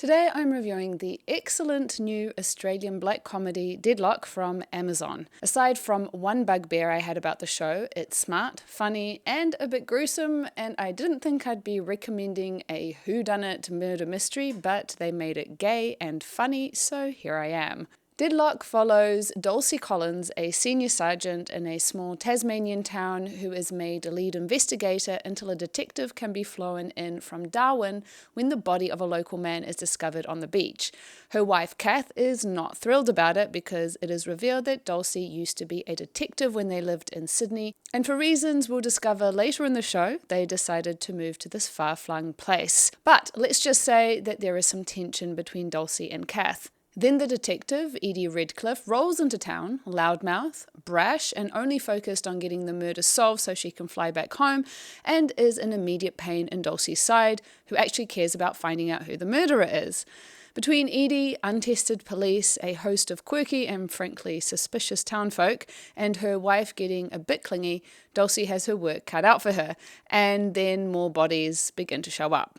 Today I'm reviewing the excellent new Australian black comedy Deadloch from Amazon. Aside from one bugbear I had about the show, it's smart, funny, and a bit gruesome, and I didn't think I'd be recommending a whodunit murder mystery, but they made it gay and funny, so here I am. Deadloch follows Dulcie Collins, a senior sergeant in a small Tasmanian town who is made lead investigator until a detective can be flown in from Darwin when the body of a local man is discovered on the beach. Her wife Cath is not thrilled about it because it is revealed that Dulcie used to be a detective when they lived in Sydney, and for reasons we'll discover later in the show, they decided to move to this far-flung place. But let's just say that there is some tension between Dulcie and Cath. Then the detective, Edie Redcliffe, rolls into town, loudmouth, brash, and only focused on getting the murder solved so she can fly back home, and is an immediate pain in Dulcie's side, who actually cares about finding out who the murderer is. Between Edie, untested police, a host of quirky and frankly suspicious townfolk, and her wife getting a bit clingy, Dulcie has her work cut out for her, and then more bodies begin to show up.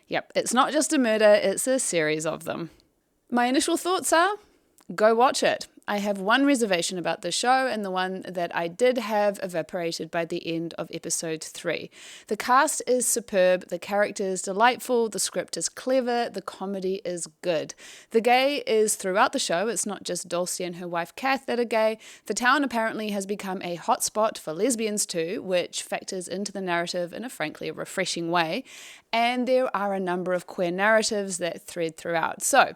Yep, it's not just a murder, it's a series of them. My initial thoughts are, go watch it. I have one reservation about the show, and the one that I did have evaporated by the end of episode 3. The cast is superb, the characters delightful, the script is clever, the comedy is good. The gay is throughout the show, it's not just Dulcie and her wife Cath that are gay. The town apparently has become a hotspot for lesbians too, which factors into the narrative in a frankly refreshing way. And there are a number of queer narratives that thread throughout. So,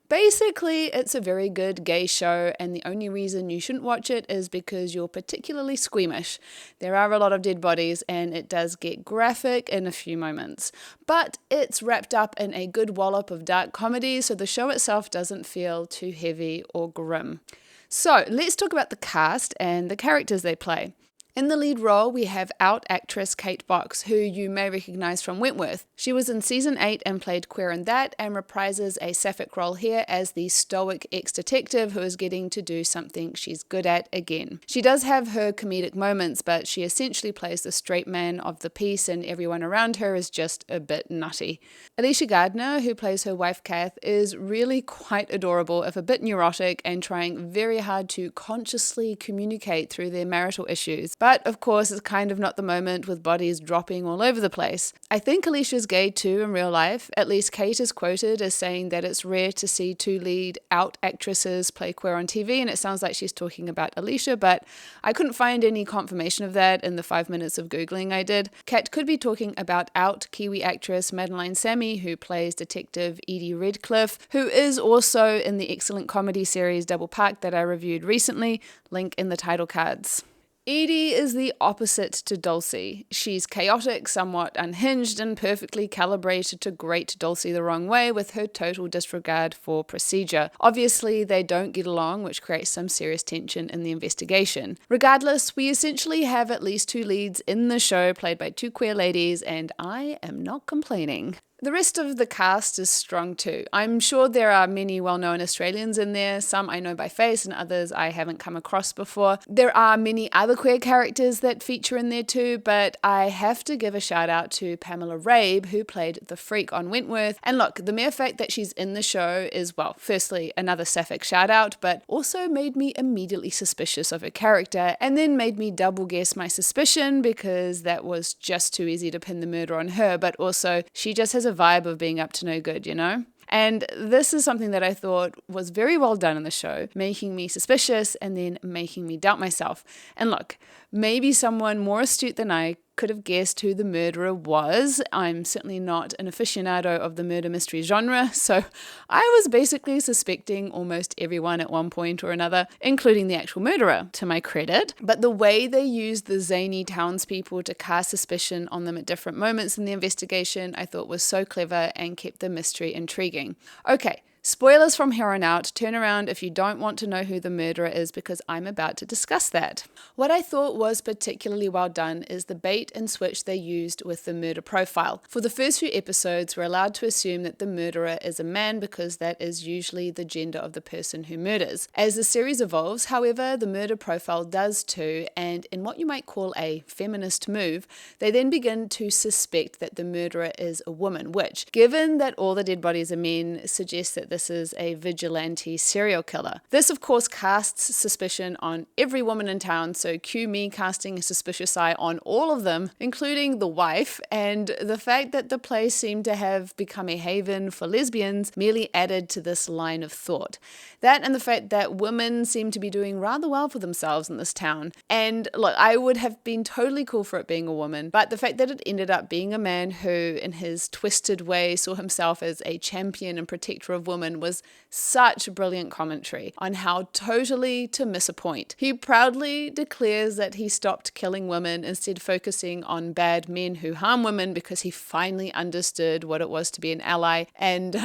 basically, it's a very good gay show, and the only reason you shouldn't watch it is because you're particularly squeamish. There are a lot of dead bodies, and it does get graphic in a few moments. But it's wrapped up in a good wallop of dark comedy, so the show itself doesn't feel too heavy or grim. So, let's talk about the cast and the characters they play. In the lead role, we have out actress Kate Box, who you may recognise from Wentworth. She was in season 8 and played queer in that, and reprises a Sapphic role here as the stoic ex-detective who is getting to do something she's good at again. She does have her comedic moments, but she essentially plays the straight man of the piece, and everyone around her is just a bit nutty. Alicia Gardner, who plays her wife Cath, is really quite adorable, if a bit neurotic, and trying very hard to consciously communicate through their marital issues. But, of course, it's kind of not the moment with bodies dropping all over the place. I think Alicia's gay too in real life. At least Kate is quoted as saying that it's rare to see two lead out actresses play queer on TV, and it sounds like she's talking about Alicia, but I couldn't find any confirmation of that in the 5 minutes of Googling I did. Kat could be talking about out Kiwi actress Madeline Sammy, who plays Detective Edie Redcliffe, who is also in the excellent comedy series Double Park that I reviewed recently, link in the title cards. Edie is the opposite to Dulcie. She's chaotic, somewhat unhinged, and perfectly calibrated to grate Dulcie the wrong way with her total disregard for procedure. Obviously, they don't get along, which creates some serious tension in the investigation. Regardless, we essentially have at least 2 leads in the show played by 2 queer ladies, and I am not complaining. The rest of the cast is strong too. I'm sure there are many well-known Australians in there, some I know by face and others I haven't come across before. There are many other queer characters that feature in there too, but I have to give a shout out to Pamela Rabe, who played the freak on Wentworth. And look, the mere fact that she's in the show is, well, firstly, another Sapphic shout out, but also made me immediately suspicious of her character, and then made me double guess my suspicion because that was just too easy to pin the murder on her, but also she just has a vibe of being up to no good, you know? And this is something that I thought was very well done in the show, making me suspicious and then making me doubt myself. And look, maybe someone more astute than I could have guessed who the murderer was. I'm certainly not an aficionado of the murder mystery genre, so I was basically suspecting almost everyone at one point or another, including the actual murderer, to my credit. But the way they used the zany townspeople to cast suspicion on them at different moments in the investigation, I thought was so clever and kept the mystery intriguing. Okay, Spoilers from here on out. Turn around if you don't want to know who the murderer is, because I'm about to discuss that. What I thought was particularly well done is the bait and switch they used with the murder profile. For the first few episodes, we're allowed to assume that the murderer is a man because that is usually the gender of the person who murders. As the series evolves, however, the murder profile does too, and in what you might call a feminist move, they then begin to suspect that the murderer is a woman, which, given that all the dead bodies are men, suggests that this is a vigilante serial killer. This, of course, casts suspicion on every woman in town, so cue me casting a suspicious eye on all of them, including the wife, and the fact that the place seemed to have become a haven for lesbians merely added to this line of thought. That and the fact that women seem to be doing rather well for themselves in this town. And look, I would have been totally cool for it being a woman, but the fact that it ended up being a man who, in his twisted way, saw himself as a champion and protector of women was such brilliant commentary on how totally to miss a point. He proudly declares that he stopped killing women, instead focusing on bad men who harm women because he finally understood what it was to be an ally. And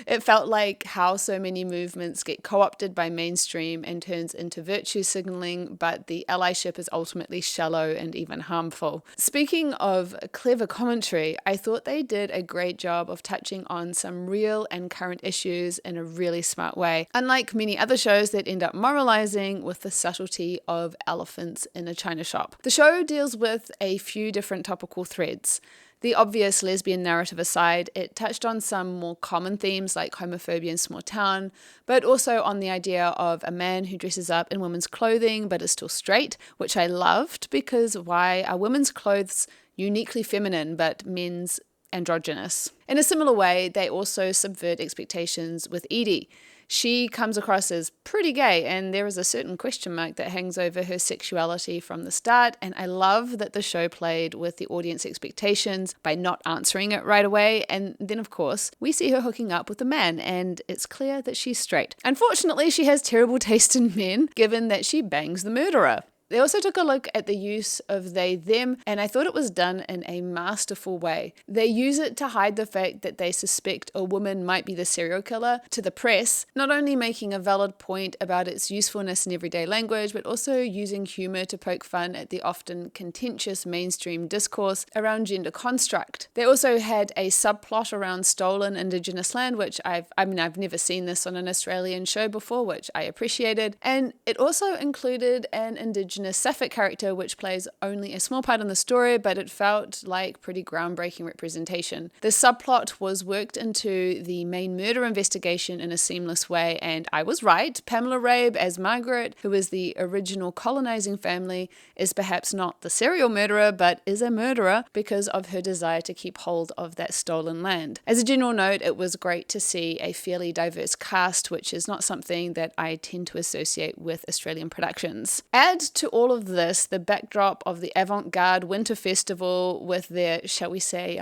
it felt like how so many movements get co-opted by mainstream and turns into virtue signaling, but the allyship is ultimately shallow and even harmful. Speaking of clever commentary, I thought they did a great job of touching on some real and current issues in a really smart way, unlike many other shows that end up moralizing with the subtlety of elephants in a china shop. The show deals with a few different topical threads. The obvious lesbian narrative aside, it touched on some more common themes like homophobia in small town, but also on the idea of a man who dresses up in women's clothing but is still straight, which I loved, because why are women's clothes uniquely feminine but men's androgynous? In a similar way, they also subvert expectations with Edie. She comes across as pretty gay, and there is a certain question mark that hangs over her sexuality from the start, and I love that the show played with the audience expectations by not answering it right away, and then of course we see her hooking up with a man, and it's clear that she's straight. Unfortunately, she has terrible taste in men, given that she bangs the murderer. They also took a look at the use of they, them, and I thought it was done in a masterful way. They use it to hide the fact that they suspect a woman might be the serial killer to the press, not only making a valid point about its usefulness in everyday language, but also using humor to poke fun at the often contentious mainstream discourse around gender construct. They also had a subplot around stolen Indigenous land, which I've never seen this on an Australian show before, which I appreciated, and it also included an Indigenous Sapphic character, which plays only a small part in the story, but it felt like pretty groundbreaking representation. The subplot was worked into the main murder investigation in a seamless way, and I was right. Pamela Rabe as Margaret, who is the original colonizing family, is perhaps not the serial murderer, but is a murderer because of her desire to keep hold of that stolen land. As a general note, it was great to see a fairly diverse cast, which is not something that I tend to associate with Australian productions. Add to all of this the backdrop of the avant-garde winter festival with their, shall we say,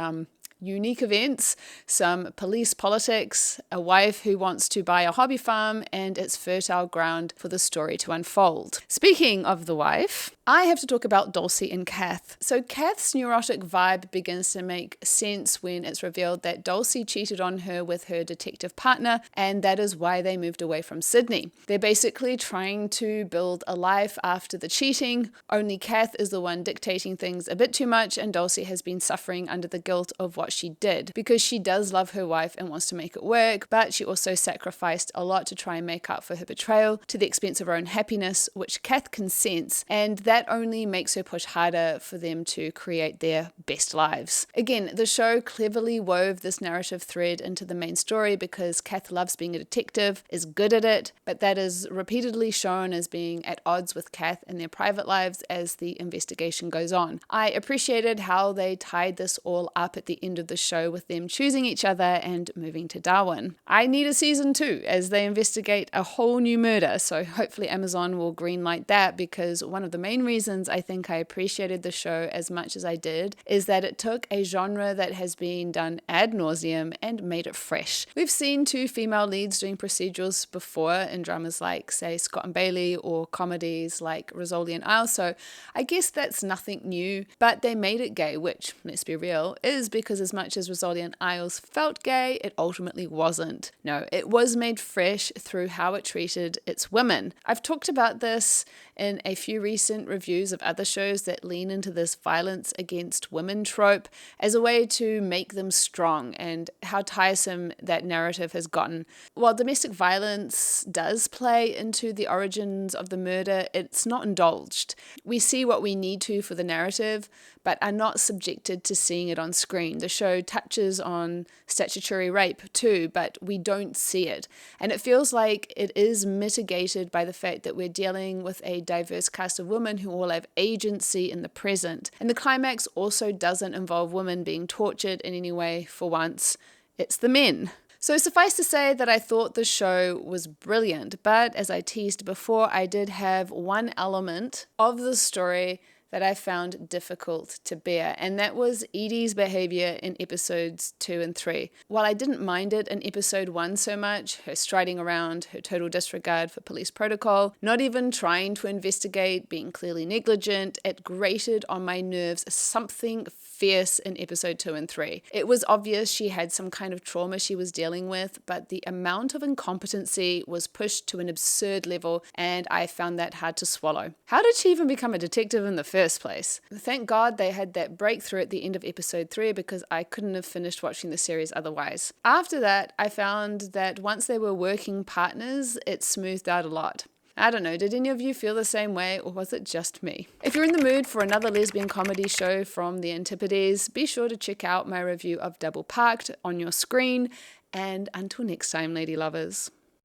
unique events, some police politics, a wife who wants to buy a hobby farm, and it's fertile ground for the story to unfold. Speaking of the wife, I have to talk about Dulcie and Cath. So Cath's neurotic vibe begins to make sense when it's revealed that Dulcie cheated on her with her detective partner, and that is why they moved away from Sydney. They're basically trying to build a life after the cheating, only Cath is the one dictating things a bit too much, and Dulcie has been suffering under the guilt of what she did, because she does love her wife and wants to make it work, but she also sacrificed a lot to try and make up for her betrayal to the expense of her own happiness, which Cath can sense, and that only makes her push harder for them to create their best lives. Again, the show cleverly wove this narrative thread into the main story because Cath loves being a detective, is good at it, but that is repeatedly shown as being at odds with Cath in their private lives as the investigation goes on. I appreciated how they tied this all up at the end of the show with them choosing each other and moving to Darwin. I need a season 2 as they investigate a whole new murder, so hopefully Amazon will greenlight that, because one of the main reasons I think I appreciated the show as much as I did is that it took a genre that has been done ad nauseum and made it fresh. We've seen 2 female leads doing procedurals before in dramas like, say, Scott and Bailey, or comedies like Rizzoli and Isle, so I guess that's nothing new, but they made it gay, which, let's be real, is because as much as Rosalind Isles felt gay, it ultimately wasn't. No, it was made fresh through how it treated its women. I've talked about this in a few recent reviews of other shows that lean into this violence against women trope as a way to make them strong, and how tiresome that narrative has gotten. While domestic violence does play into the origins of the murder, it's not indulged. We see what we need to for the narrative, but are not subjected to seeing it on screen. The show touches on statutory rape too, but we don't see it. And it feels like it is mitigated by the fact that we're dealing with a diverse cast of women who all have agency in the present. And the climax also doesn't involve women being tortured in any way for once. It's the men. So suffice to say that I thought the show was brilliant, but as I teased before, I did have one element of the story that I found difficult to bear, and that was Edie's behavior in episodes 2 and 3. While I didn't mind it in episode 1 so much, her striding around, her total disregard for police protocol, not even trying to investigate, being clearly negligent, it grated on my nerves something fierce in episode 2 and 3. It was obvious she had some kind of trauma she was dealing with, but the amount of incompetency was pushed to an absurd level, and I found that hard to swallow. How did she even become a detective in the first place? Thank God they had that breakthrough at the end of episode 3, because I couldn't have finished watching the series otherwise. After that, I found that once they were working partners, it smoothed out a lot. I don't know, did any of you feel the same way, or was it just me? If you're in the mood for another lesbian comedy show from the Antipodes, be sure to check out my review of Double Parked on your screen, and until next time, lady lovers.